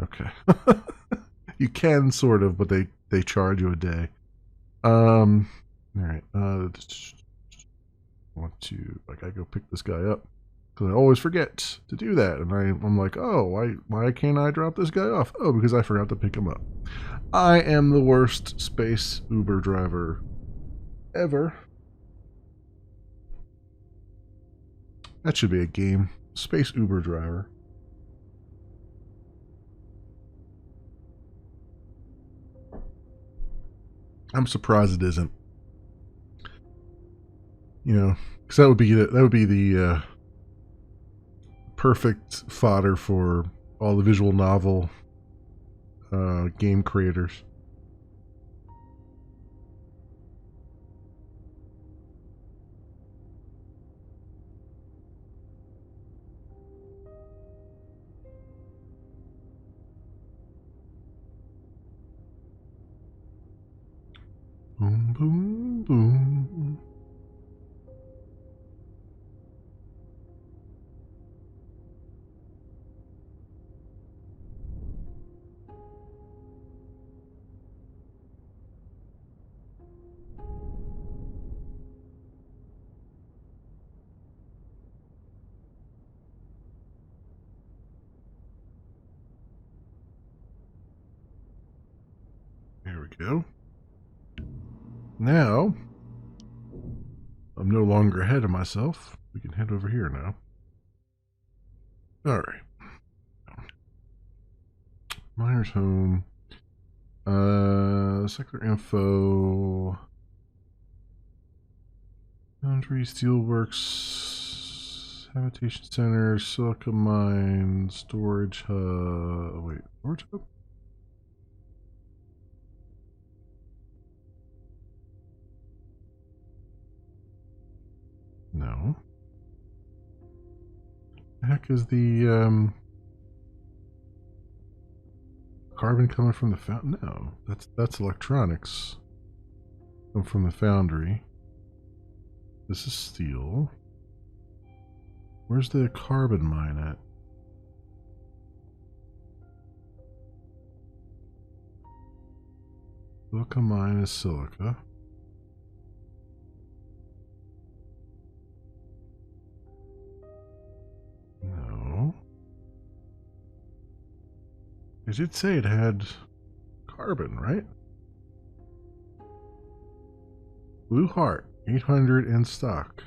Okay. You can sort of, but they charge you a day. All right. Want to I gotta go pick this guy up because I always forget to do that, and I'm like, oh, why can't I drop this guy off? Oh, because I forgot to pick him up. I am the worst space Uber driver ever. That should be a game. Space Uber driver. I'm surprised it isn't. You know, because that would be the perfect fodder for all the visual novel game creators. Boom, boom, boom. There we go. Now, I'm no longer ahead of myself. We can head over here now. All right. Miner's home. Sector info. Foundry, steelworks, habitation center, silica mine, storage hub. Wait, storage hub? No. The heck is the carbon coming from the foundry? No, that's electronics. Come from the foundry. This is steel. Where's the carbon mine at? Silica mine is silica. No. I did say it had carbon, right? Blue Heart, 800 in stock.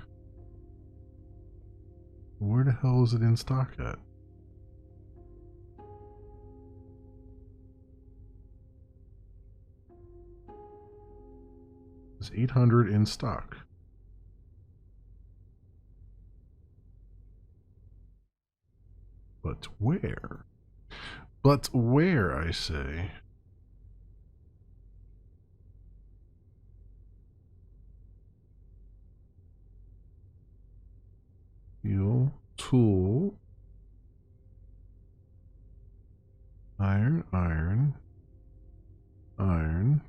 Where the hell is it in stock at? It's 800 in stock. But where? But where, I say? Steel, tool, iron, iron, iron,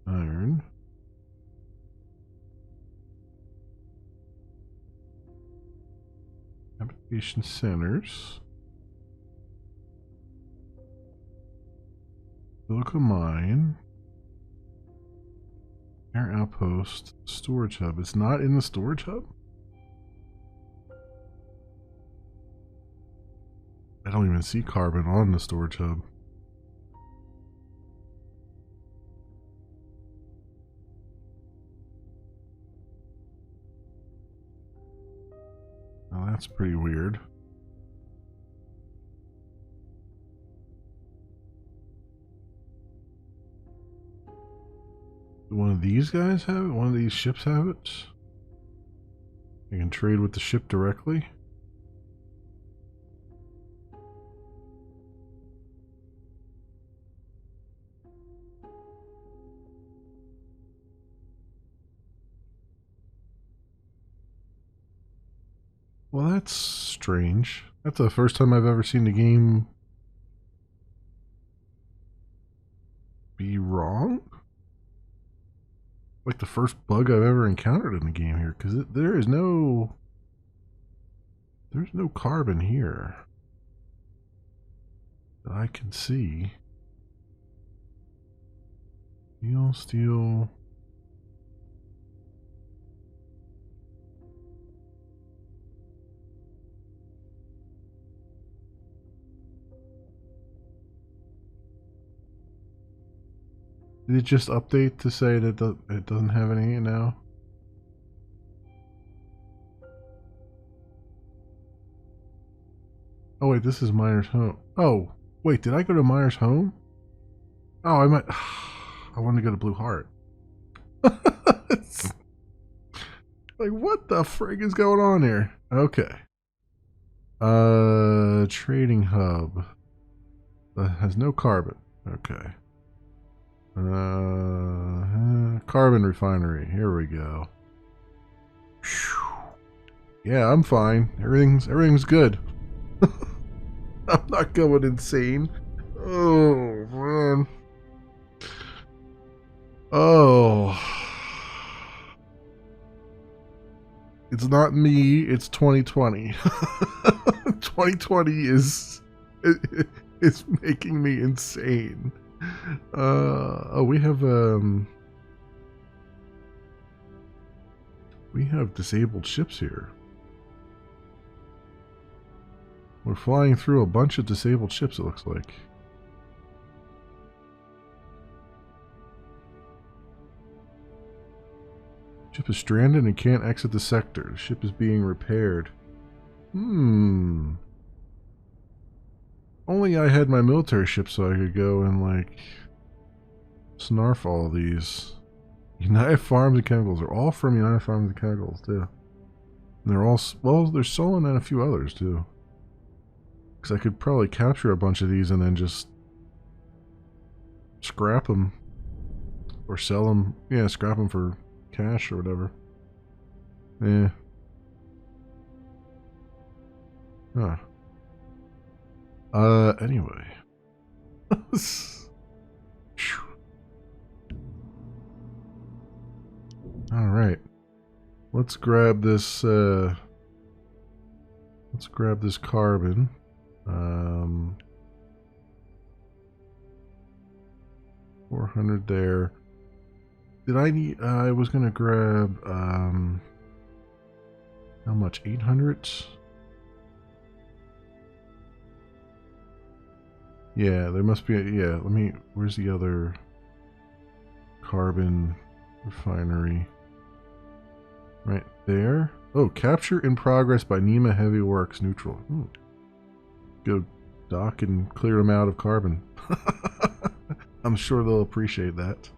iron. Application centers. Silica mine. Air outpost. Storage hub. It's not in the storage hub? I don't even see carbon on the storage hub. Now that's pretty weird. Do one of these guys have it? One of these ships have it? You can trade with the ship directly? Well, that's strange. That's the first time I've ever seen the game be wrong. Like the first bug I've ever encountered in the game here, because there's no carbon here. that I can see. Steel. Did it just update to say that it doesn't have any now? Oh wait, this is Myers Home. Oh, wait, did I go to Myers Home? Oh, I might. I want to go to Blue Heart. Like, what the frig is going on here? Okay. Trading hub. Has no carbon. Okay. Carbon refinery. Here we go. Yeah, I'm fine. Everything's good. I'm not going insane. Oh man. Oh. It's not me, it's 2020. 2020 is making me insane. Oh, we have disabled ships here. We're flying through a bunch of disabled ships, it looks like. Ship is stranded and can't exit the sector. The ship is being repaired. Only I had my military ship so I could go and, like, snarf all these. United Farms and Chemicals. They're all from United Farms and Chemicals, too. And they're all, well, they're Solon and a few others, too. Because I could probably capture a bunch of these and then just scrap them. Or sell them. Yeah, scrap them for cash or whatever. Yeah. Huh. Anyway. Alright. Let's grab this, carbon. 400 there. Did I need, I was gonna grab, how much? 800? Yeah, there must be, yeah, where's the other carbon refinery? Right there. Oh, capture in progress by NEMA Heavy Works neutral. Go dock and clear them out of carbon. I'm sure they'll appreciate that.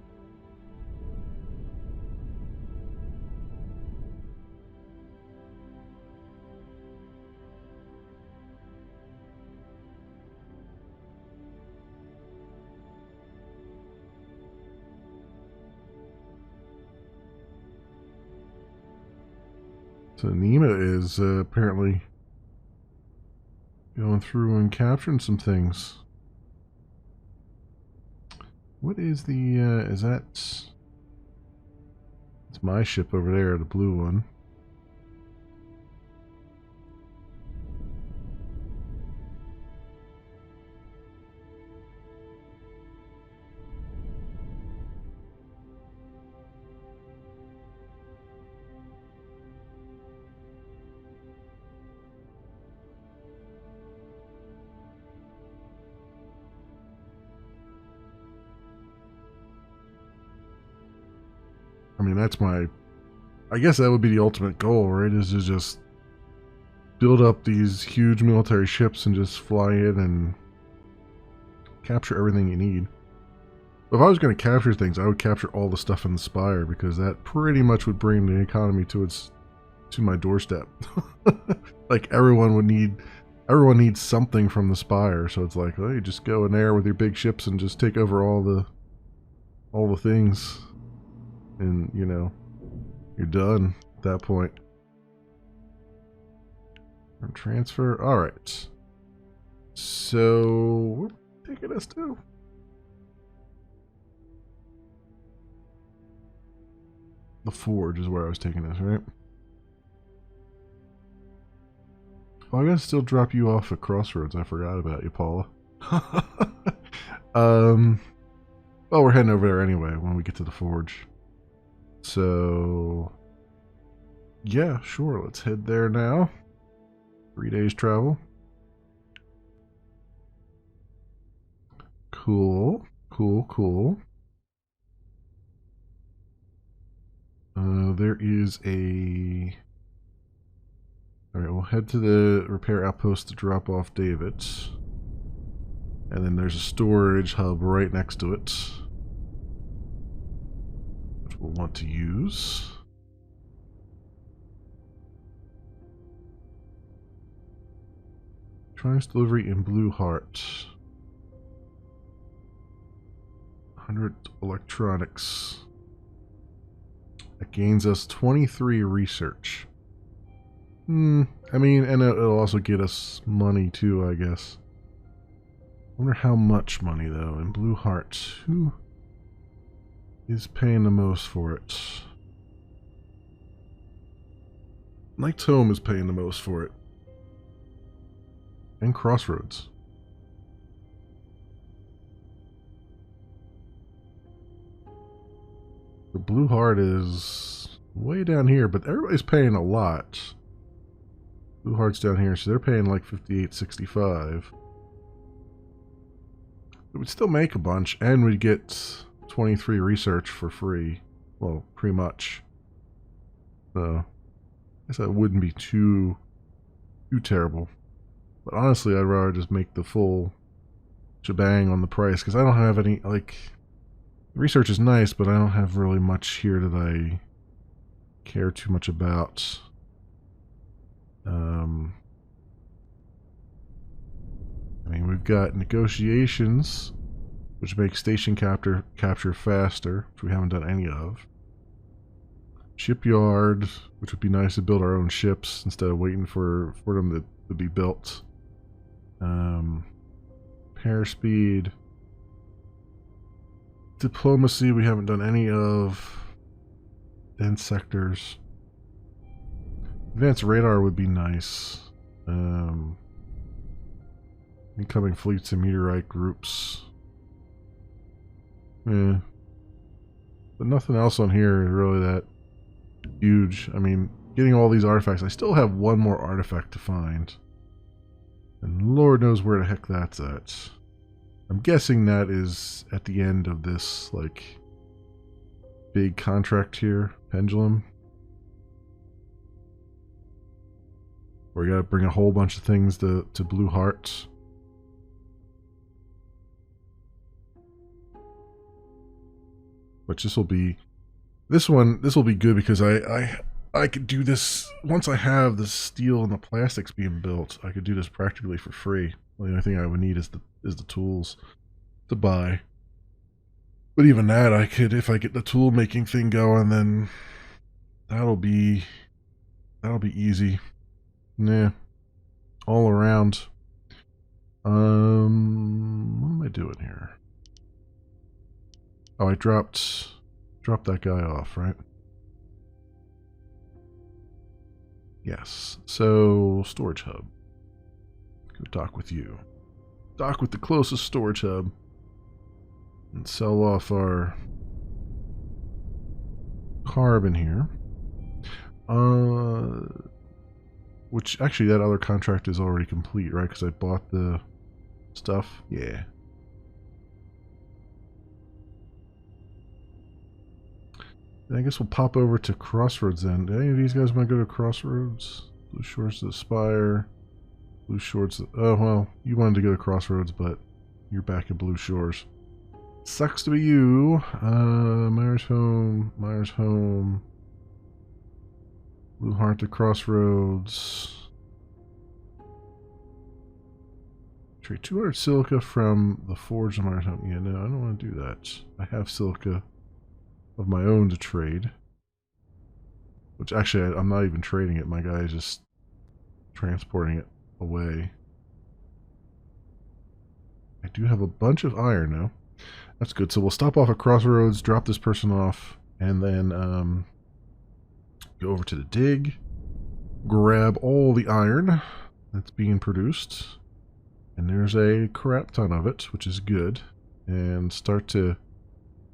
So NEMA is apparently going through and capturing some things. What is the, is that... It's my ship over there, the blue one. I mean, that's my... I guess that would be the ultimate goal, right? Is to just build up these huge military ships and just fly in and capture everything you need. But if I was going to capture things, I would capture all the stuff in the Spire, because that pretty much would bring the economy to my doorstep. Like, everyone needs something from the Spire, so it's like, well, you just go in there with your big ships and just take over all the things. And, you know, you're done at that point. And transfer. Alright. So, where are we taking us to? The Forge is where I was taking us, right? Oh, I gotta still drop you off at Crossroads. I forgot about you, Paula. Well, we're heading over there anyway when we get to the forge. So, yeah, sure. Let's head there now. 3 days travel. Cool, cool, cool. There is a... Alright, we'll head to the repair outpost to drop off David. And then there's a storage hub right next to it, which we'll want to use. Triumph's delivery in Blue Heart. 100 electronics. That gains us 23 research. I mean, and it'll also get us money too, I guess. I wonder how much money, though, in Blue Heart. Who is paying the most for it? Knight's Home is paying the most for it. And Crossroads. The Blue Heart is way down here, but everybody's paying a lot. Blue Heart's down here, so they're paying like 58.65. It would still make a bunch, and we'd get 23 research for free. Well, pretty much. So, I guess that wouldn't be too terrible. But honestly, I'd rather just make the full shebang on the price, because I don't have any, like... Research is nice, but I don't have really much here that I care too much about. I mean, we've got negotiations, which makes station capture faster, which we haven't done any of. Shipyard, which would be nice to build our own ships instead of waiting for them to be built. Pair speed. Diplomacy, we haven't done any of. Dense sectors. Advanced radar would be nice. Incoming fleets and meteorite groups. Yeah. But nothing else on here is really that huge. I mean, getting all these artifacts, I still have one more artifact to find. And Lord knows where the heck that's at. I'm guessing that is at the end of this, like, big contract here, Pendulum. Where you gotta bring a whole bunch of things to Blue Heart. Which this will be good because I could do this once I have the steel and the plastics being built. I could do this practically for free. Well, the only thing I would need is the tools to buy. But even that, I could, if I get the tool making thing going, then that'll be easy. Yeah, all around. What am I doing here? Oh, I dropped that guy off, right? Yes. So, storage hub. Go dock with you. Dock with the closest storage hub. And sell off our carbon here. Which, actually, that other contract is already complete, right? Because I bought the stuff. Yeah. I guess we'll pop over to Crossroads then. Do any of these guys want to go to Crossroads? Blue Shores to Aspire. Blue Shores. Oh, well, you wanted to go to Crossroads, but you're back at Blue Shores. Sucks to be you. Myers Home. Myers Home. Blue Heart to Crossroads. Trade 200 silica from the Forge of Myers Home. Yeah, no, I don't want to do that. I have silica of my own to trade. Which actually, I'm not even trading it. My guy is just transporting it away. I do have a bunch of iron now. That's good. So we'll stop off at Crossroads, drop this person off, and then go over to the dig, grab all the iron that's being produced. And there's a crap ton of it, which is good. And start to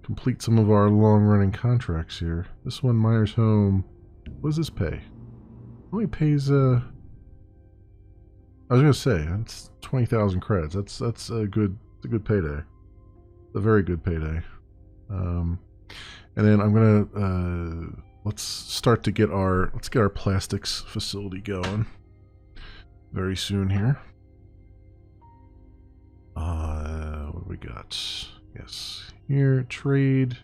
complete some of our long-running contracts here. This one, Myers Home, what does this pay? Only pays, I was gonna say, that's 20,000 credits. That's a good payday. A very good payday. And then I'm gonna, let's start to get our plastics facility going very soon here. What do we got? Yes, here, trade.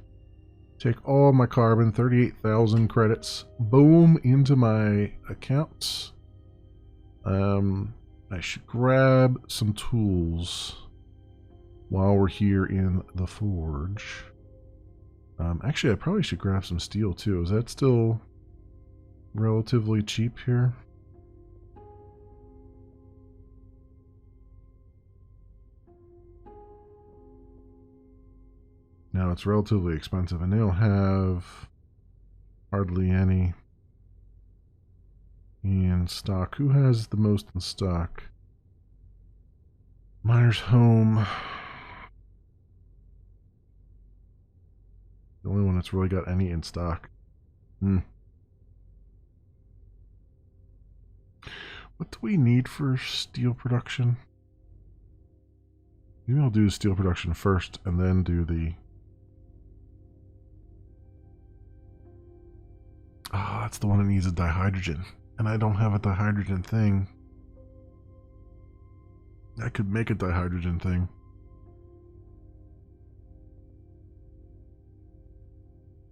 Take all my carbon, 38,000 credits. Boom, into my accounts. I should grab some tools while we're here in the forge. Actually, I probably should grab some steel too. Is that still relatively cheap here? No, it's relatively expensive, and they don't have hardly any in stock. Who has the most in stock? Myers Home. The only one that's really got any in stock. What do we need for steel production? Maybe I'll do the steel production first and then do the... Ah, that's the one that needs a dihydrogen. And I don't have a dihydrogen thing. I could make a dihydrogen thing.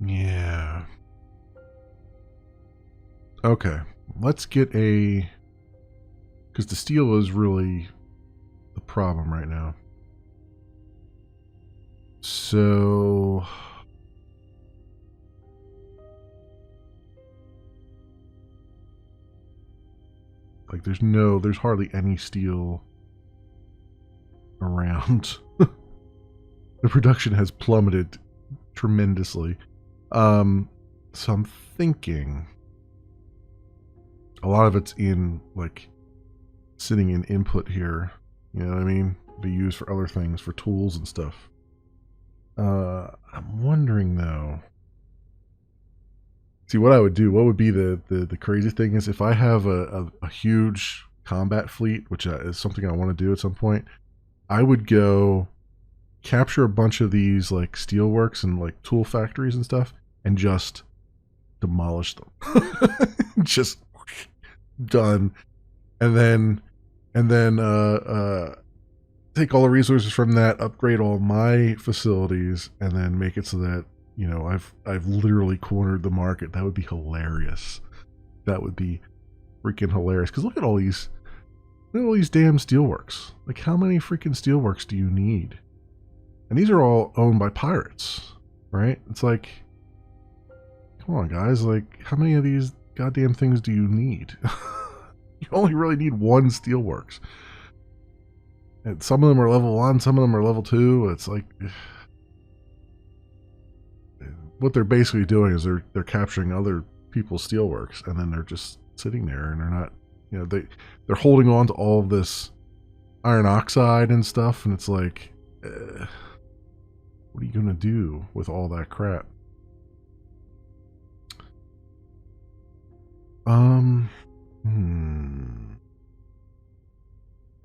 Yeah. Okay. Let's get a... Because the steel is really the problem right now. So... Like, there's hardly any steel around. The production has plummeted tremendously. So I'm thinking a lot of it's in, like, sitting in input here. You know what I mean? Be used for other things, for tools and stuff. I'm wondering, though. See, what I would do, what would be the crazy thing is if I have a huge combat fleet, which is something I want to do at some point, I would go capture a bunch of these, like, steelworks and, like, tool factories and stuff, and just demolish them. Just done. And then take all the resources from that, upgrade all my facilities, and then make it so that, you know, I've literally cornered the market. That would be hilarious. That would be freaking hilarious. Because look at all these damn steelworks. Like, how many freaking steelworks do you need? And these are all owned by pirates, right? It's like, come on, guys. Like, how many of these goddamn things do you need? You only really need one steelworks. And some of them are level 1, some of them are level 2. It's like... What they're basically doing is they're capturing other people's steelworks, and then they're just sitting there, and they're not, you know, they're holding on to all of this iron oxide and stuff, and it's like, what are you gonna do with all that crap?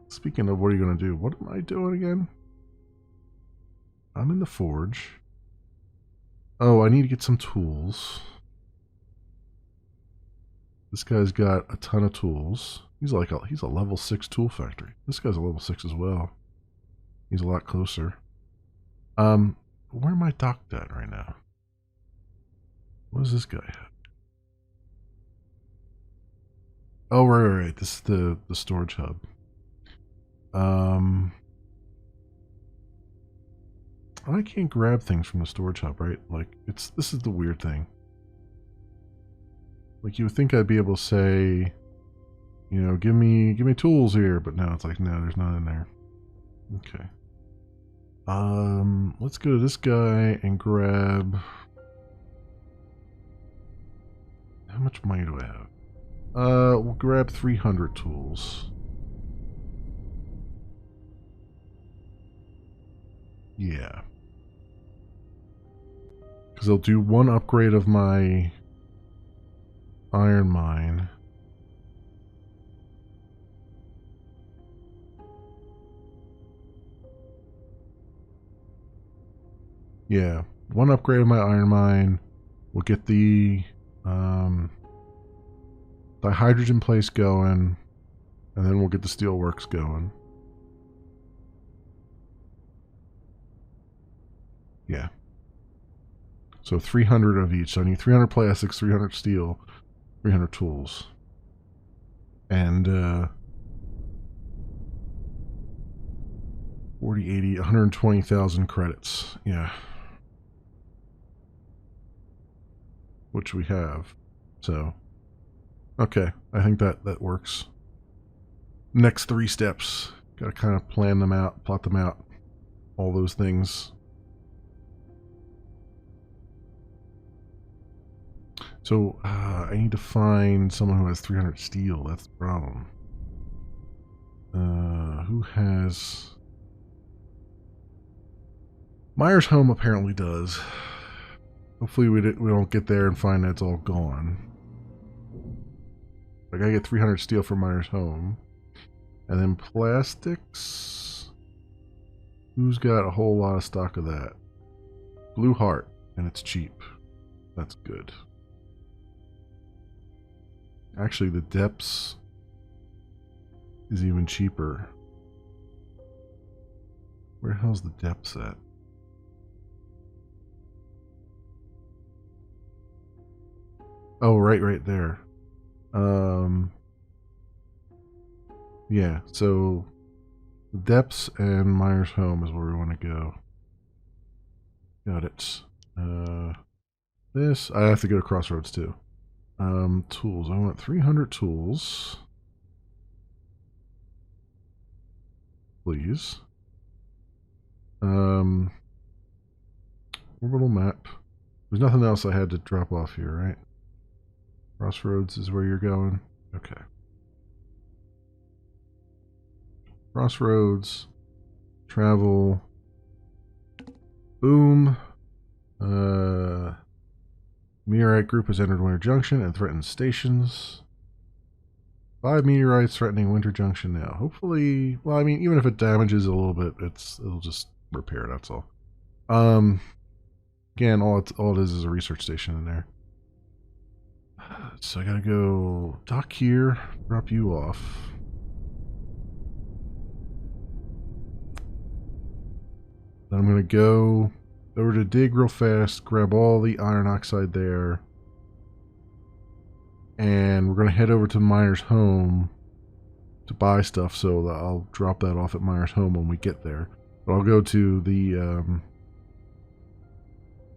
Speaking of what are you gonna do, what am I doing again? I'm in the forge. Oh, I need to get some tools. This guy's got a ton of tools. He's a level 6 tool factory. This guy's a level 6 as well. He's a lot closer. Where am I docked at right now? What does this guy have? Oh, right. This is the storage hub. I can't grab things from the storage hub, right? Like, this is the weird thing. Like, you would think I'd be able to say, you know, give me tools here, but no, it's like, no, there's none in there. Okay. Let's go to this guy and grab... How much money do I have? We'll grab 300 tools. Yeah. Because they'll do one upgrade of my iron mine. Yeah, one upgrade of my iron mine. We'll get the hydrogen place going, and then we'll get the steel works going. Yeah. So 300 of each. So I need 300 plastics, 300 steel, 300 tools. And 40, 80, 120,000 credits. Yeah. Which we have. So, okay. I think that works. Next 3 steps. Got to kind of plan them out, plot them out. All those things. So, I need to find someone who has 300 steel. That's the problem. Who has... Myers Home apparently does. Hopefully we don't get there and find that it's all gone. I gotta get 300 steel from Myers Home. And then plastics... Who's got a whole lot of stock of that? Blue Heart, and it's cheap. That's good. Actually, the depths is even cheaper. Where the hell's the depths at? Oh, right there. Yeah, so depths and Myers Home is where we want to go. Got it. This, I have to go to Crossroads too. Tools. I want 300 tools. Please. Orbital map. There's nothing else I had to drop off here, right? Crossroads is where you're going? Okay. Crossroads. Travel. Boom. Meteorite group has entered Winter Junction and threatens stations. 5 meteorites threatening Winter Junction now. Hopefully, well, I mean, even if it damages a little bit, it'll just repair. That's all. Again, all it is a research station in there. So I gotta go dock here, drop you off. Then I'm gonna go over to dig real fast, grab all the iron oxide there, and we're gonna head over to Myers Home to buy stuff. So I'll drop that off at Myers Home when we get there. But I'll go to the.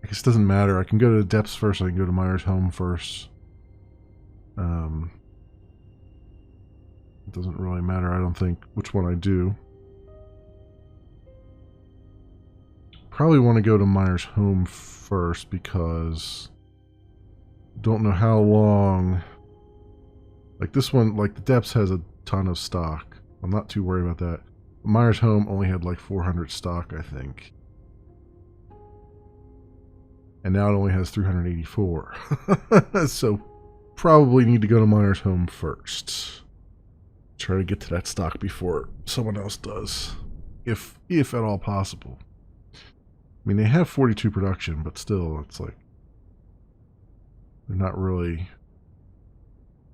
I guess it doesn't matter. I can go to the depths first. I can go to Myers Home first. It doesn't really matter, I don't think, which one I do. Probably want to go to Myers Home first because don't know how long. Like this one, like the depths has a ton of stock. I'm not too worried about that. Myers Home only had like 400 stock, I think. And now it only has 384. So probably need to go to Myers Home first. Try to get to that stock before someone else does. If at all possible. I mean, they have 42 production, but still, it's like they're not really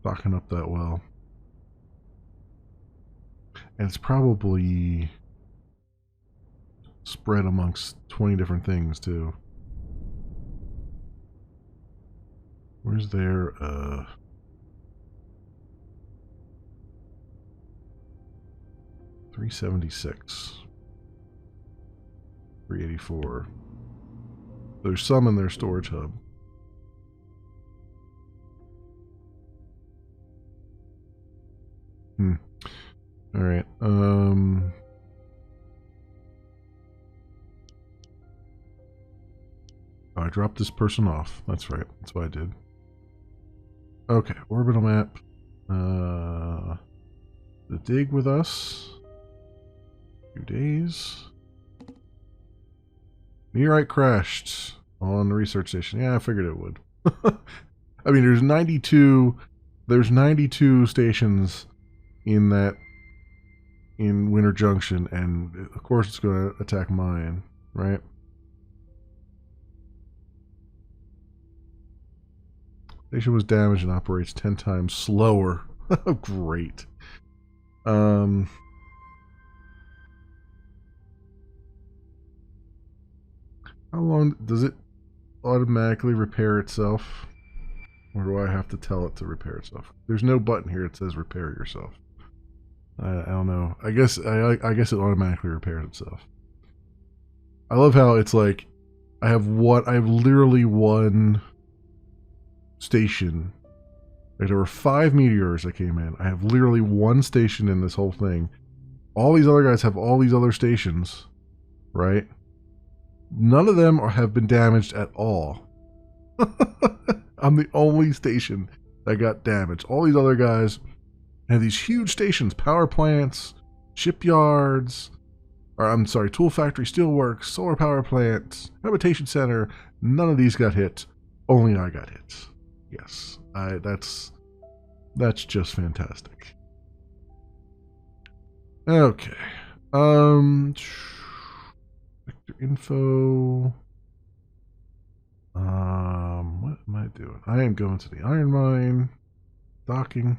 stocking up that well. And it's probably spread amongst 20 different things, too. Where's their, 376. 384. There's some in their storage hub. Alright, I dropped this person off. That's right. That's what I did. Okay, orbital map. The dig with us. 2 days. Meteorite crashed on the research station. Yeah, I figured it would. I mean, there's 92. There's 92 stations in that in Winter Junction, and of course it's going to attack mine, right? Station was damaged and operates 10 times slower. Great. How long does it automatically repair itself? Or do I have to tell it to repair itself? There's no button here that says repair yourself. I don't know. I guess it automatically repairs itself. I love how it's like I have literally one station. Like there were 5 meteors that came in. I have literally one station in this whole thing. All these other guys have all these other stations, right? None of them have been damaged at all. I'm the only station that got damaged. All these other guys have these huge stations, power plants, shipyards, tool factory, steelworks, solar power plants, habitation center. None of these got hit. Only I got hit. Yes, that's just fantastic. Okay. Vector info. What am I doing? I am going to the iron mine. Docking.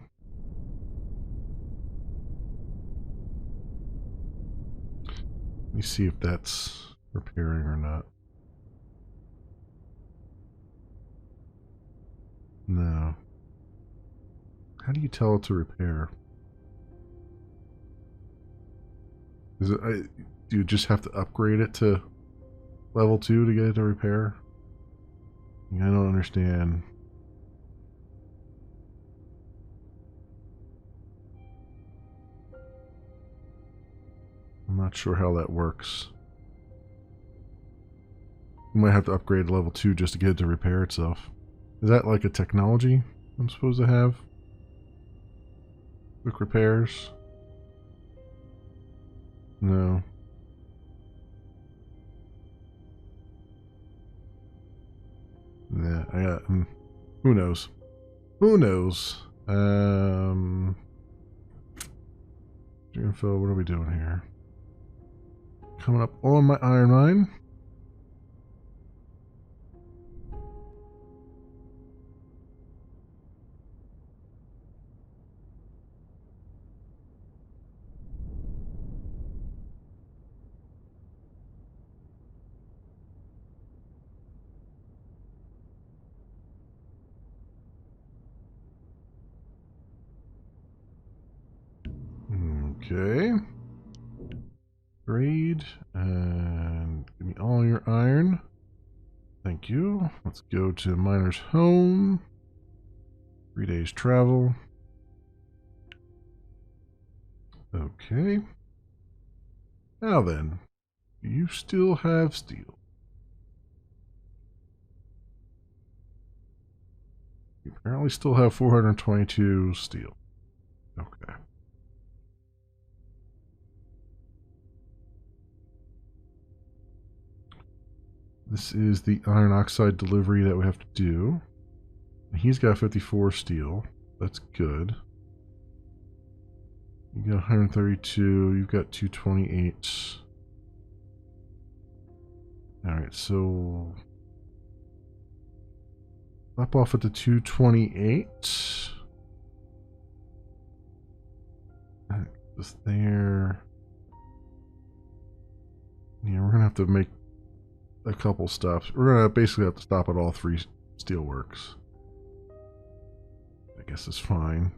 Let me see if that's repairing or not. No. How do you tell it to repair? Is it? Do you just have to upgrade it to level 2 to get it to repair? I don't understand. I'm not sure how that works. You might have to upgrade to level 2 just to get it to repair itself. Is that like a technology I'm supposed to have? Quick repairs? No. Yeah, I got. Who knows? Who knows? Info. What are we doing here? Coming up on my iron mine. Okay. Grade and give me all your iron. Thank you. Let's go to miner's home. 3 days travel. Okay. Now then, do you still have steel? You apparently still have 422 steel. Okay. This is the iron oxide delivery that we have to do. He's got 54 steel. That's good. You got 132. You've got 228. Alright, so up off at the 228. This there. Yeah, we're gonna have to make a couple stops. We're gonna basically have to stop at all 3 steelworks. I guess it's fine.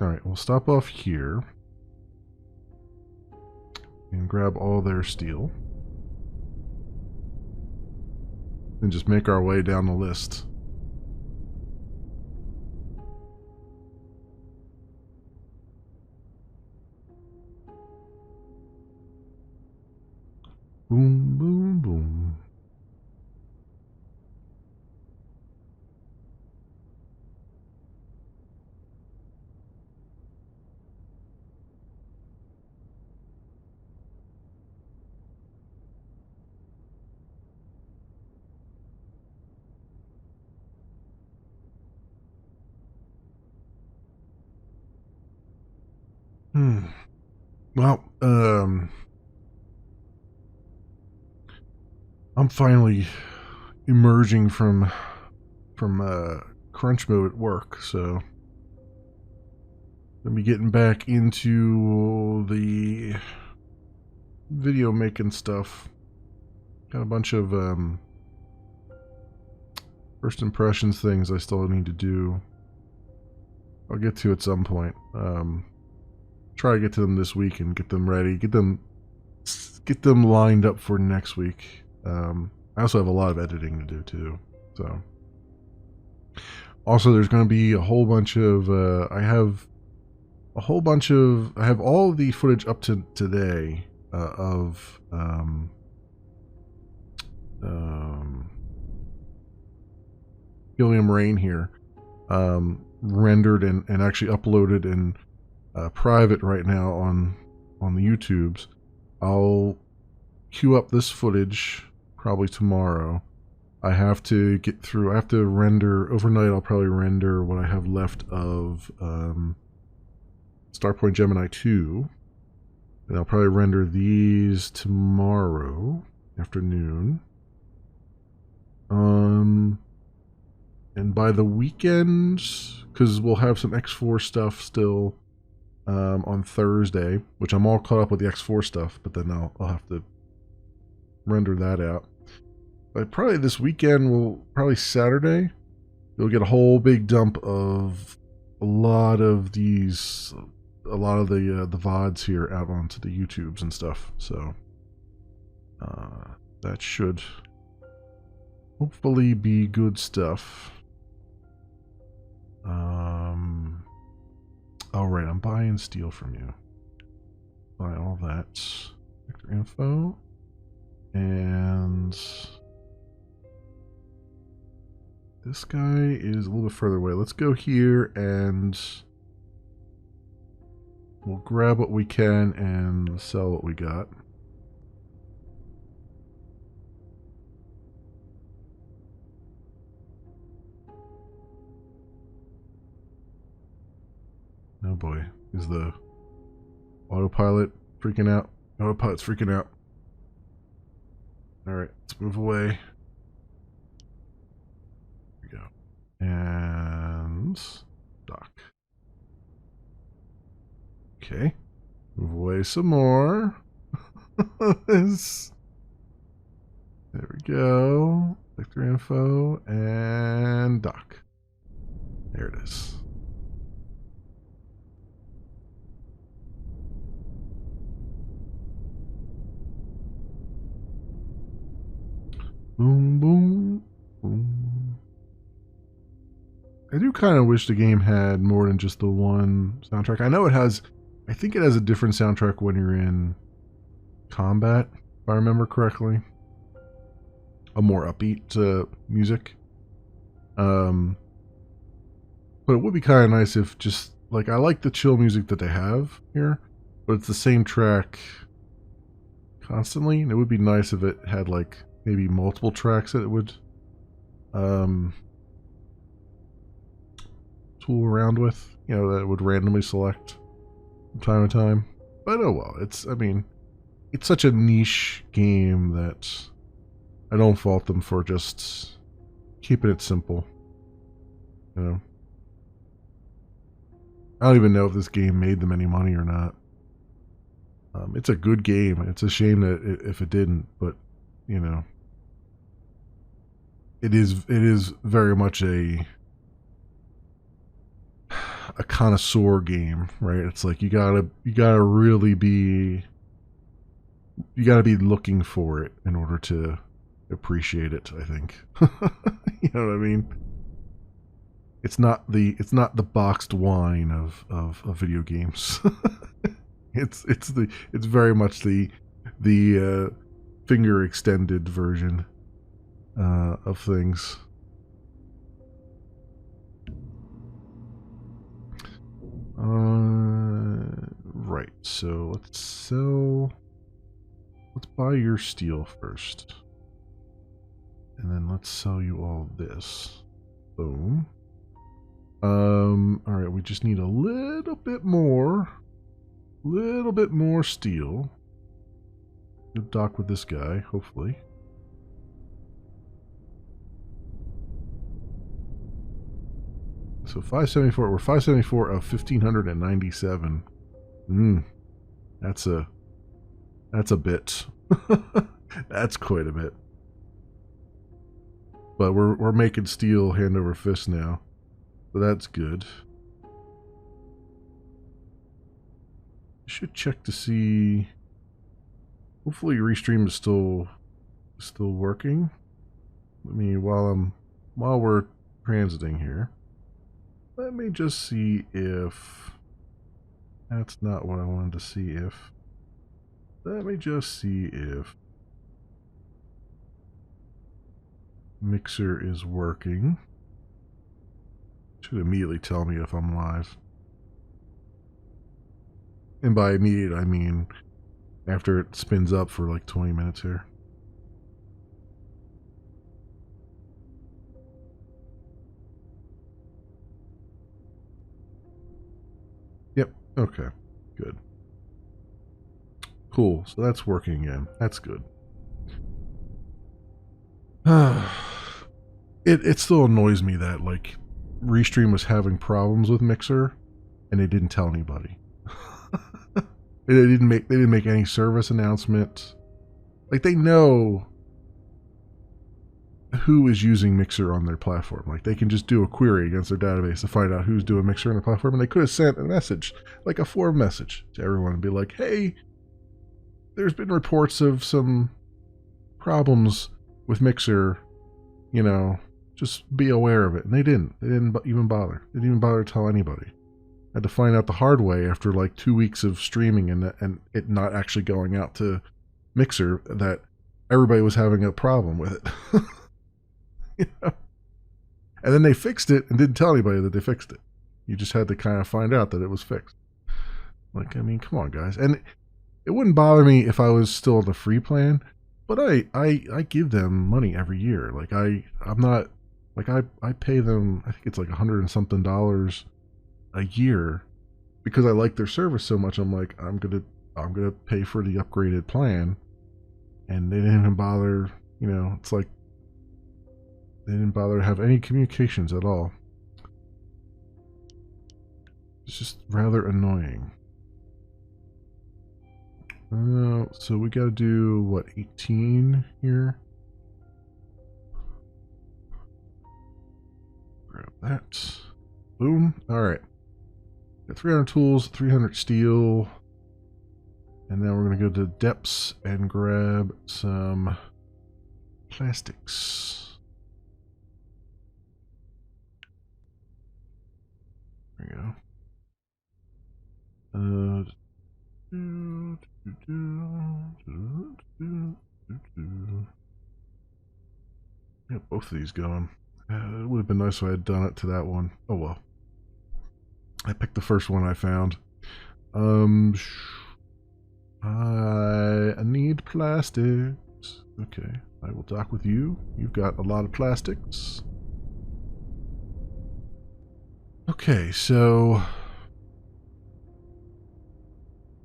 Alright, we'll stop off here and grab all their steel. And just make our way down the list. Boom, boom, boom. Well, I'm finally emerging from crunch mode at work, so let me getting back into the video making stuff. Got a bunch of first impressions things I still need to do. I'll get to at some point. Try to get to them this week and get them ready. Get them lined up for next week. I also have a lot of editing to do too. So, also there's going to be a whole bunch of. I have all of the footage up to today of Helium Rain here, rendered and actually uploaded in private right now on the YouTubes. I'll queue up this footage probably tomorrow. I have to get through. I have to render overnight. I'll probably render what I have left of Starpoint Gemini 2, and I'll probably render these tomorrow afternoon. And by the weekend, because we'll have some X4 stuff still on Thursday, which I'm all caught up with the X4 stuff, but then I'll have to render that out. But probably this weekend, probably Saturday, you'll get a whole big dump of a lot of the VODs here out onto the YouTubes and stuff. So that should hopefully be good stuff. All right, I'm buying steel from you. Buy all that. Vector info. And this guy is a little bit further away. Let's go here and we'll grab what we can and sell what we got. Oh boy, is the autopilot freaking out? Autopilot's freaking out. Alright, let's move away. Here we go. And dock. Okay. Move away some more. There we go. Vector info and dock. There it is. Boom, boom, boom. I do kind of wish the game had more than just the one soundtrack. I know it has, I think it has a different soundtrack when you're in combat, if I remember correctly. A more upbeat music. But it would be kind of nice if just, like, I like the chill music that they have here, but it's the same track constantly, and it would be nice if it had, like, maybe multiple tracks that it would tool around with, you know, that it would randomly select from time to time. But oh well, it's such a niche game that I don't fault them for just keeping it simple. You know, I don't even know if this game made them any money or not. It's a good game. It's a shame that if it didn't, but you know, it is very much a connoisseur game, right? It's like you gotta really be, you gotta be looking for it in order to appreciate it, I think. You know what I mean? It's not the boxed wine of video games. it's very much the finger extended version of things. Right, so let's buy your steel first. And then let's sell you all this. Boom. Alright, we just need a little bit more. little bit more steel. We'll dock with this guy, hopefully. So 574, we're 574 of 1597. That's a bit. That's quite a bit. But we're making steel hand over fist now. So that's good. Should check to see. Hopefully Restream is still working. Let me while we're transiting here. Let me just see if that's not what I wanted to see if. Let me just see if Mixer is working. Should immediately tell me if I'm live. And by immediate, I mean after it spins up for like 20 minutes here. Yep, okay, good. Cool, so that's working again. That's good. It still annoys me that, like, Restream was having problems with Mixer, and they didn't tell anybody. They didn't make any service announcement. Like, they know who is using Mixer on their platform. Like, they can just do a query against their database to find out who's doing Mixer on their platform, and they could have sent a message, like a forum message to everyone, and be like, hey, there's been reports of some problems with Mixer, you know, just be aware of it. And they didn't even bother. They didn't even bother to tell anybody. I had to find out the hard way after like 2 weeks of streaming and it not actually going out to Mixer that everybody was having a problem with it. You know? And then they fixed it and didn't tell anybody that they fixed it. You just had to kind of find out that it was fixed. Like, I mean, come on, guys. And it wouldn't bother me if I was still on the free plan, but I give them money every year. Like I'm not like I pay them, I think it's like $100 and something a year because I like their service so much. I'm like, I'm gonna pay for the upgraded plan, and they didn't even bother. You know, it's like they didn't bother to have any communications at all. It's just rather annoying. So we gotta do what, 18 here? Grab that. Boom. Alright. Got 300 tools, 300 steel. And now we're gonna go to depths and grab some plastics. There we go. Yeah, both of these going. It would have been nice if I had done it to that one. Oh well. I picked the first one I found. I need plastics. Okay, I will dock with you. You've got a lot of plastics. Okay, so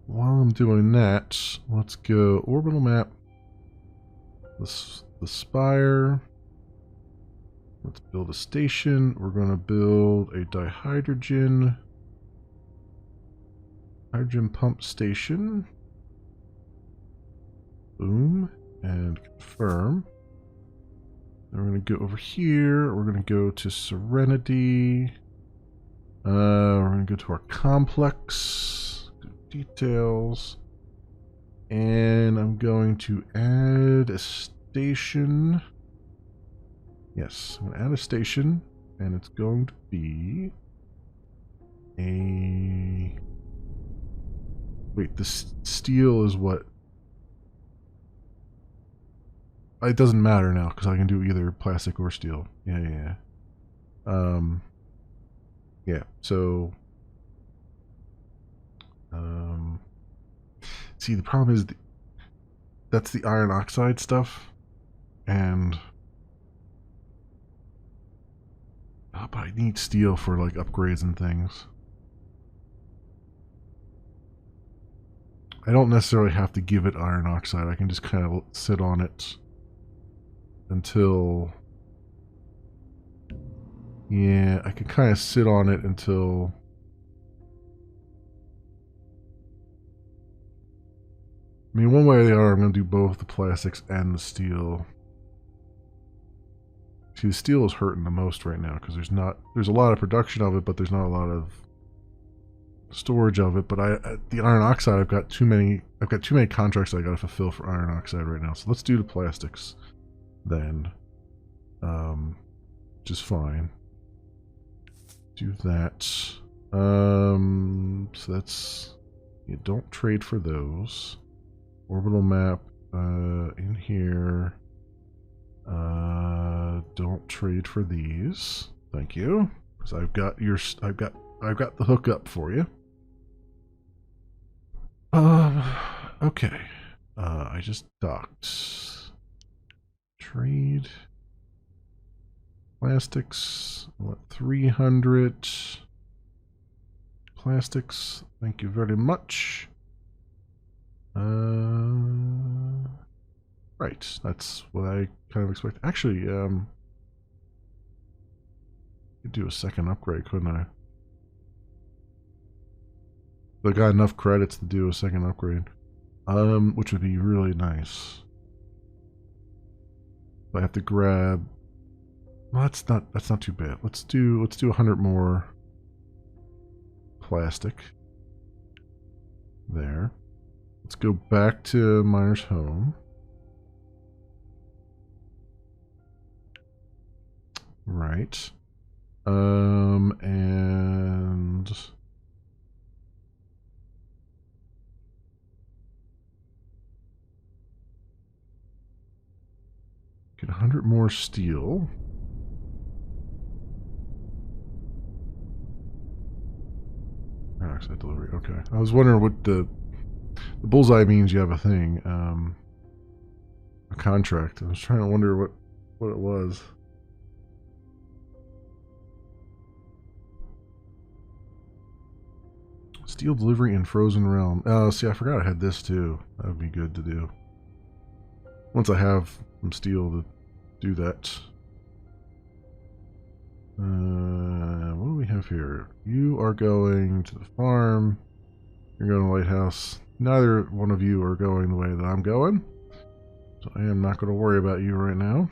while I'm doing that, let's go orbital map. The spire. Let's build a station. We're going to build a hydrogen pump station. Boom. And confirm. Then we're going to go over here. We're going to go to Serenity. We're going to go to our complex. Details. And I'm going to add a station. Yes, I'm going to add a station, and it's going to be a... Wait, the steel is what? It doesn't matter now, because I can do either plastic or steel. Yeah. Yeah, so... See, the problem is that's the iron oxide stuff, and... Oh, but I need steel for like upgrades and things. I don't necessarily have to give it iron oxide. I can just kind of sit on it until... Yeah, I can kind of sit on it until... I mean, one way or the other, I'm going to do both the plastics and the steel. See, the steel is hurting the most right now because there's a lot of production of it, but there's not a lot of storage of it. But the iron oxide, I've got too many contracts I got to fulfill for iron oxide right now. So let's do the plastics then, which is fine. Do that. So that's, you don't trade for those. Orbital map in here. Don't trade for these. Thank you, because I've got the hookup for you. Okay. I just docked. Trade. Plastics. What? 300. Plastics. Thank you very much. Right. That's what I kind of expect. Actually, could do a second upgrade, couldn't I? I got enough credits to do a second upgrade, which would be really nice. I have to grab. Well, that's not too bad. Let's do 100 more plastic. There. Let's go back to Miner's Home. Right. And get 100 more steel. Oxide delivery. Okay. I was wondering what the bullseye means. You have a thing, a contract. I was trying to wonder what it was. Steel delivery in Frozen Realm. Oh, see, I forgot I had this too. That would be good to do. Once I have some steel to do that. What do we have here? You are going to the farm. You're going to the lighthouse. Neither one of you are going the way that I'm going. So I am not going to worry about you right now.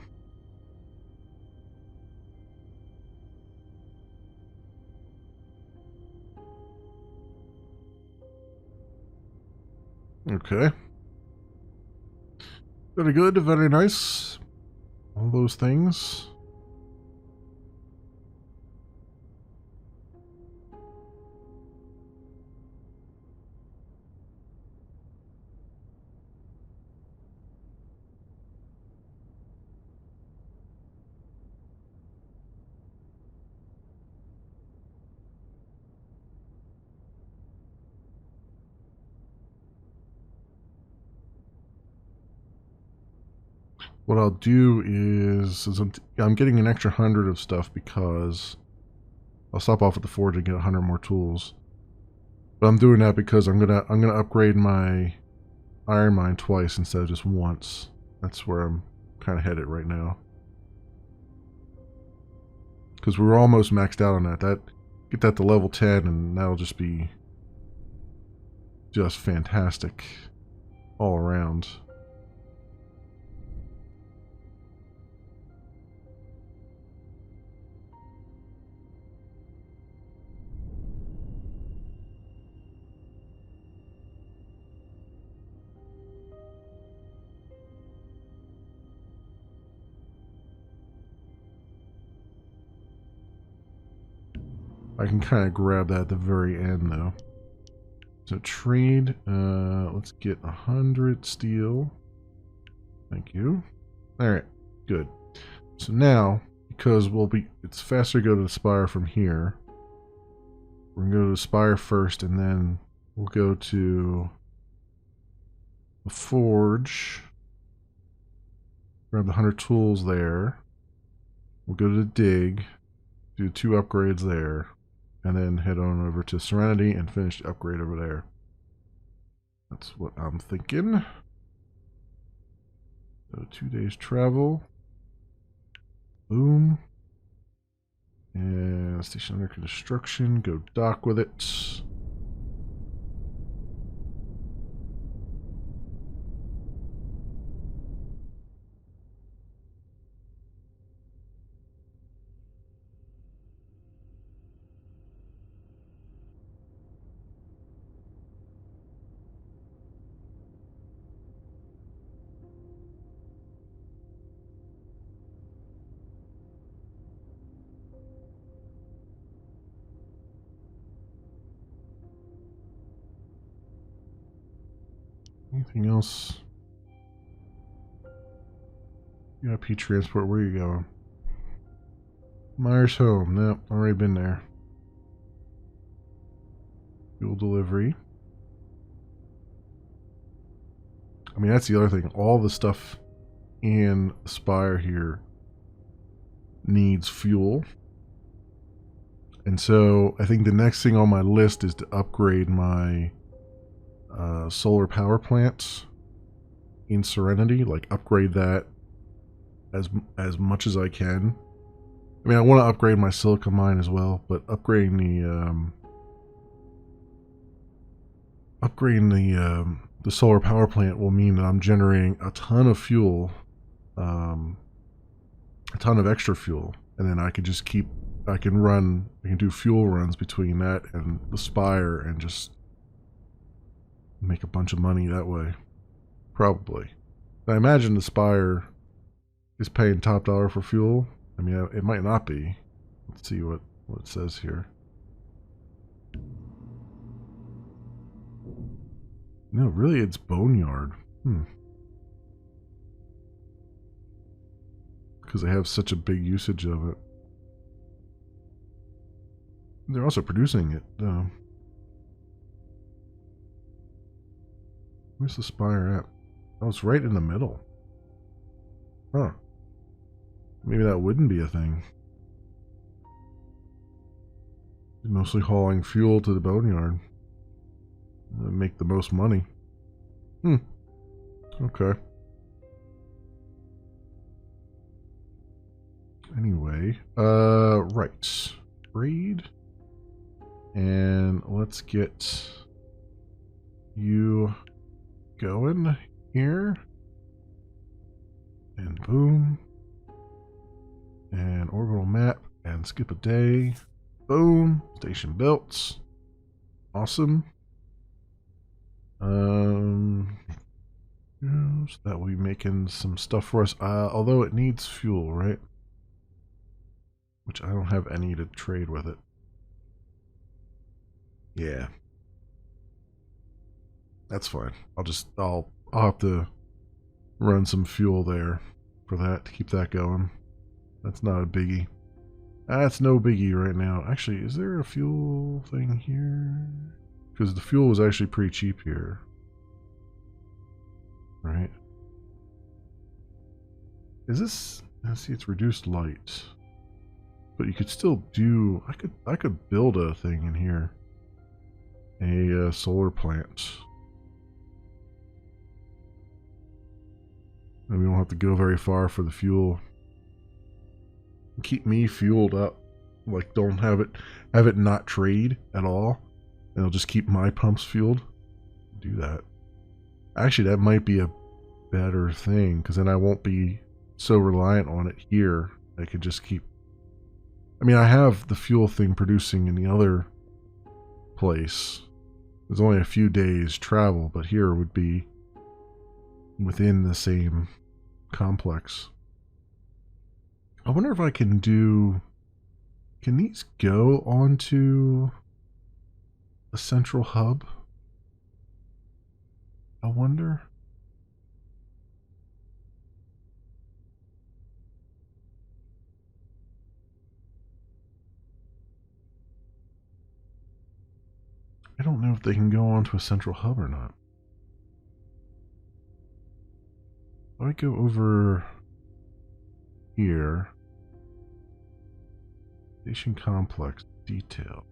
Okay. Very good, very nice. All those things. What I'll do is I'm getting an extra 100 of stuff because I'll stop off at the forge and get 100 more tools. But I'm doing that because I'm gonna upgrade my iron mine twice instead of just once. That's where I'm kind of headed right now. Because we're almost maxed out on that. Get that to level 10 and that'll just be just fantastic all around. I can kind of grab that at the very end, though. So trade, let's get 100 steel. Thank you. All right, good. So now, because it's faster to go to the spire from here. We're gonna go to the spire first, and then we'll go to the forge. Grab the 100 tools there. We'll go to the dig, do 2 upgrades there. And then head on over to Serenity and finish the upgrade over there. That's what I'm thinking. So 2 days travel. Boom. And station under construction. Go dock with it. Anything else? VIP transport, where are you going? Myers home. Nope, already been there. Fuel delivery. I mean, that's the other thing. All the stuff in Spire here needs fuel. And so I think the next thing on my list is to upgrade my solar power plants in Serenity. Like, upgrade that as much as I can. I mean, I want to upgrade my silica mine as well, but upgrading the solar power plant will mean that I'm generating a ton of fuel, a ton of extra fuel, and then I can just I can do fuel runs between that and the Spire and just make a bunch of money that way. Probably. I imagine the Spire is paying top dollar for fuel. I mean, it might not be. Let's see what it says here. No, really, it's Boneyard. Because they have such a big usage of it. They're also producing it, though. Where's the Spire at? Oh, it's right in the middle. Huh. Maybe that wouldn't be a thing. Mostly hauling fuel to the Boneyard. Make the most money. Okay. Anyway, right. Raid. And let's get you going here. And boom. And orbital map. And skip a day. Boom. Station built. Awesome. So that will be making some stuff for us. Although it needs fuel, right? Which I don't have any to trade with it. Yeah. That's fine. I'll have to run some fuel there for that to keep that going. That's not a biggie. That's no biggie right now. Actually, is there a fuel thing here? Because the fuel was actually pretty cheap here. Right? Is this... Let's see, it's reduced light. But you could still do... I could build a thing in here. A solar plant. And we don't have to go very far for the fuel. Keep me fueled up. Like, don't have it not trade at all. And it'll just keep my pumps fueled. Do that. Actually, that might be a better thing, because then I won't be so reliant on it here. I could just keep... I mean, I have the fuel thing producing in the other place. There's only a few days travel, but here would be within the same complex. I wonder if I can do... Can these go onto a central hub? I wonder. I don't know if they can go onto a central hub or not. If I go over here, station complex detail.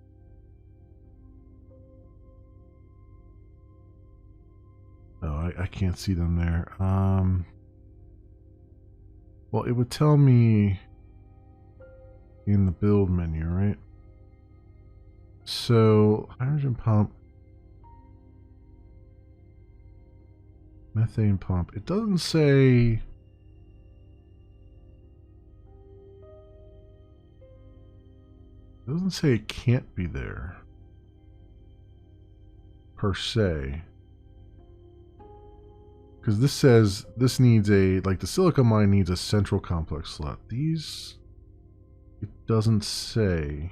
Oh, I can't see them there. Well, it would tell me in the build menu, right? So, hydrogen pump, methane pump. It doesn't say. It doesn't say it can't be there per se. Because this says this needs a, like the silica mine needs a central complex slot. These, it doesn't say.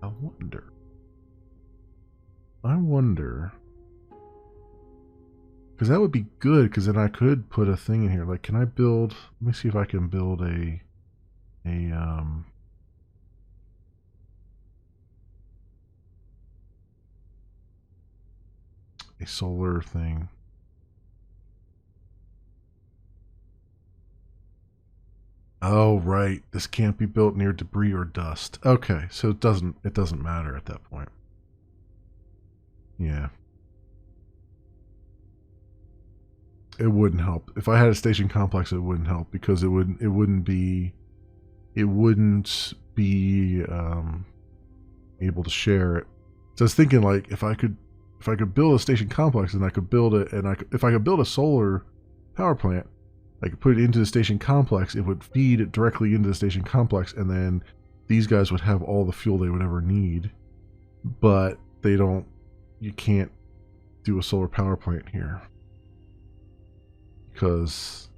I wonder. Because that would be good, because then I could put a thing in here. Like, can I build, let me see if I can build a solar thing. Oh, right. This can't be built near debris or dust. Okay, so it doesn't matter at that point. Yeah. It wouldn't help. If I had a station complex, it wouldn't help because it wouldn't be able to share it. So I was thinking, like, if I could build a station complex and I could build it, and if I could build a solar power plant, I could put it into the station complex. It would feed it directly into the station complex, and then these guys would have all the fuel they would ever need. But they don't. You can't do a solar power plant here because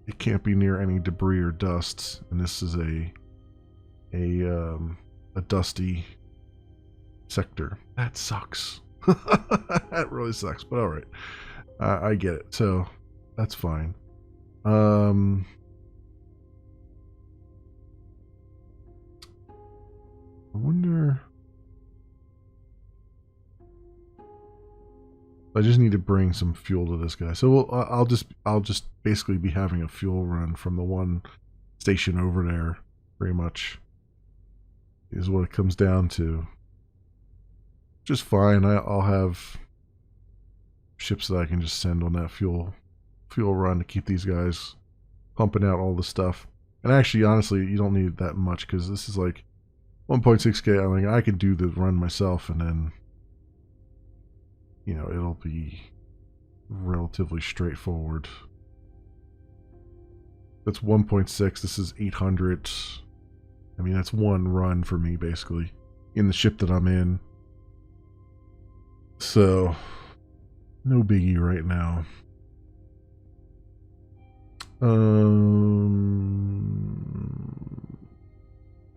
it can't be near any debris or dust, and this is a dusty sector. That sucks. That really sucks, but all right. I get it. So that's fine. I wonder. I just need to bring some fuel to this guy. So I'll just basically be having a fuel run from the one station over there, pretty much, is what it comes down to. Just fine. I'll have ships that I can just send on that fuel run to keep these guys pumping out all the stuff. And actually, honestly, you don't need that much because this is like 1.6K. I mean, I can do the run myself, and then, you know, it'll be relatively straightforward. That's 1.6. This is 800. I mean, that's one run for me, basically, in the ship that I'm in. So, no biggie right now.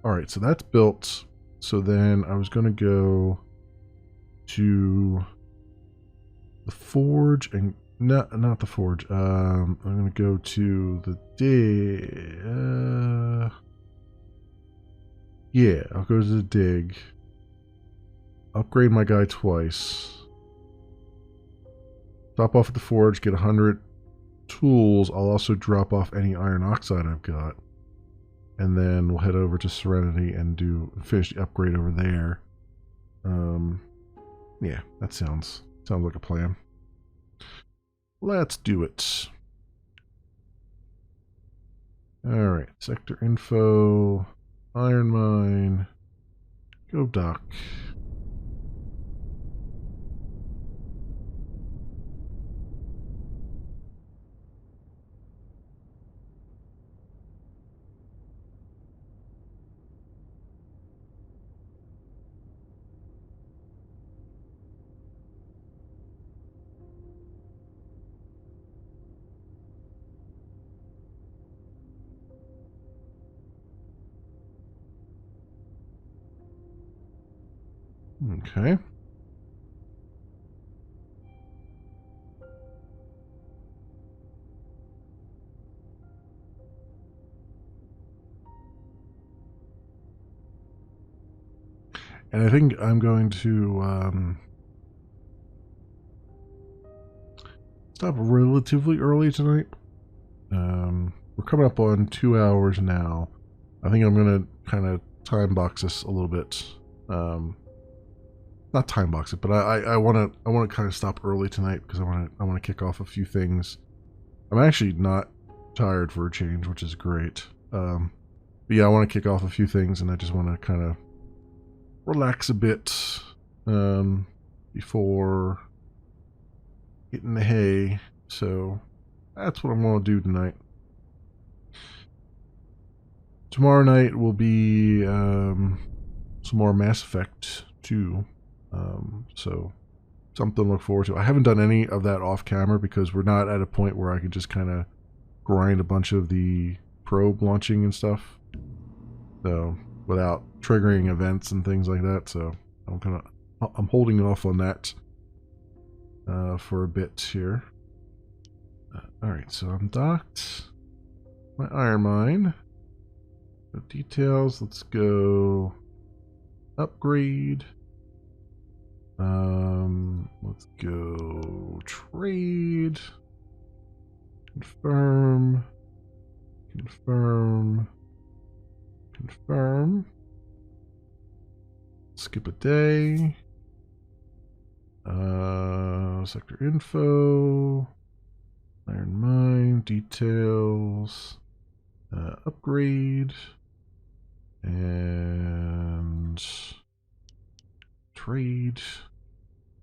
Alright, so that's built. So then I was going to go to the forge and not the forge. I'm going to go to the dig. Yeah, I'll go to the dig. Upgrade my guy twice. Stop off at the forge, get 100 tools. I'll also drop off any iron oxide I've got. And then we'll head over to Serenity and finish the upgrade over there. Yeah, that sounds like a plan. Let's do it. Alright, sector info, iron mine, go dock. Okay. And I think I'm going to stop relatively early tonight. We're coming up on 2 hours now. I think I'm going to kind of time box this a little bit. Not not time box it, but I want to kind of stop early tonight because I want to kick off a few things. I'm actually not tired for a change, which is great. But yeah, I want to kick off a few things, and I just want to kind of relax a bit before getting the hay. So that's what I'm going to do tonight. Tomorrow night will be some more Mass Effect 2. So something to look forward to. I haven't done any of that off camera because we're not at a point where I could just kind of grind a bunch of the probe launching and stuff. So without triggering events and things like that. So I'm holding off on that for a bit here. Alright, so I'm docked. My iron mine. The details, let's go upgrade. Let's go trade. Confirm. Confirm. Confirm. Skip a day. Sector info. Iron mine. Details. Upgrade. And trade.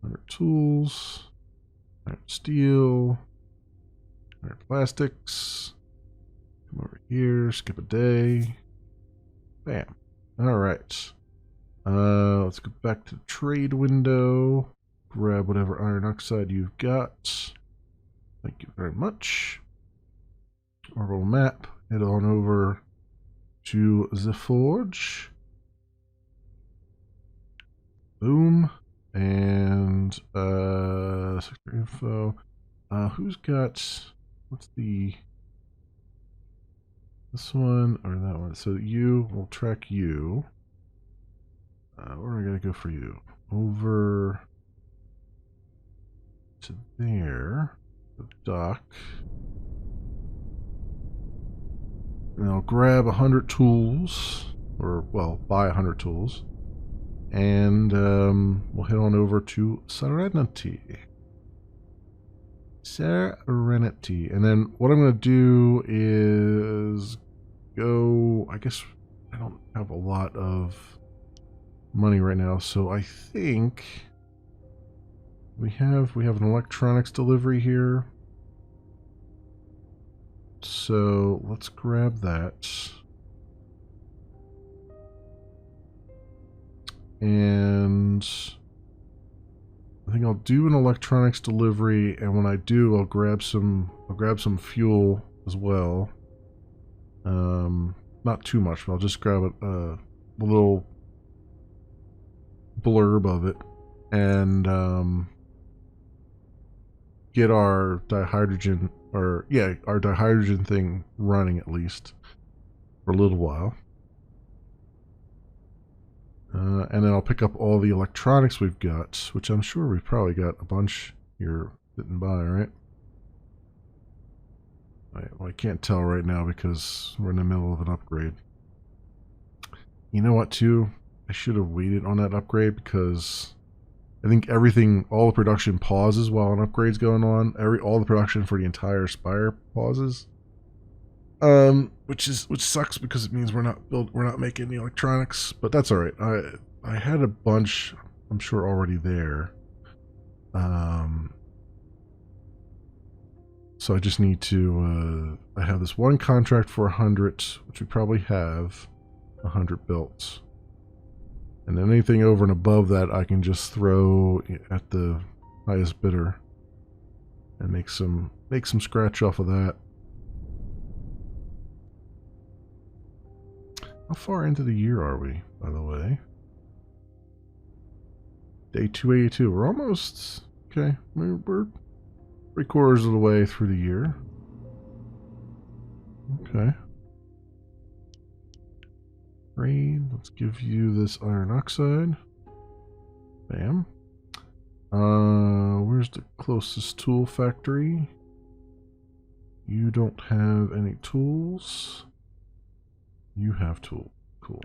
100 tools. 100 steel. 100 plastics. Come over here. Skip a day. Bam. Alright. Let's go back to the trade window. Grab whatever iron oxide you've got. Thank you very much. Orbital map. Head on over to the forge. Boom. And sector info. Who's got, what's the, this one or that one? So you, we'll track you. Where am I gonna go for you? Over to there, the dock. And I'll grab 100 tools, or well, buy 100 tools, and we'll head on over to Serenity. Serenity, and then what I'm going to do is go. I guess I don't have a lot of money right now, so I think we have an electronics delivery here. So let's grab that. And I think I'll do an electronics delivery, and when I do, I'll grab some fuel as well. Not too much, but I'll just grab a little blurb of it and get our dihydrogen, or yeah, our dihydrogen thing running at least for a little while. And then I'll pick up all the electronics we've got, which I'm sure we've probably got a bunch here sitting by, right? Well, I can't tell right now because we're in the middle of an upgrade. You know what, too? I should have waited on that upgrade because I think all the production pauses while an upgrade's going on. All the production for the entire Spire pauses. Which sucks because it means we're not making the electronics, but that's all right. I had a bunch, I'm sure, already there. So I just need to. I have this one contract for 100, which we probably have 100 built, and then anything over and above that, I can just throw at the highest bidder and make some scratch off of that. How far into the year are we, by the way? Day 282. We're almost... Okay, we're 3/4 of the way through the year. Okay. Rain, let's give you this iron oxide. Bam. Where's the closest tool factory? You don't have any tools. You have tool. Cool.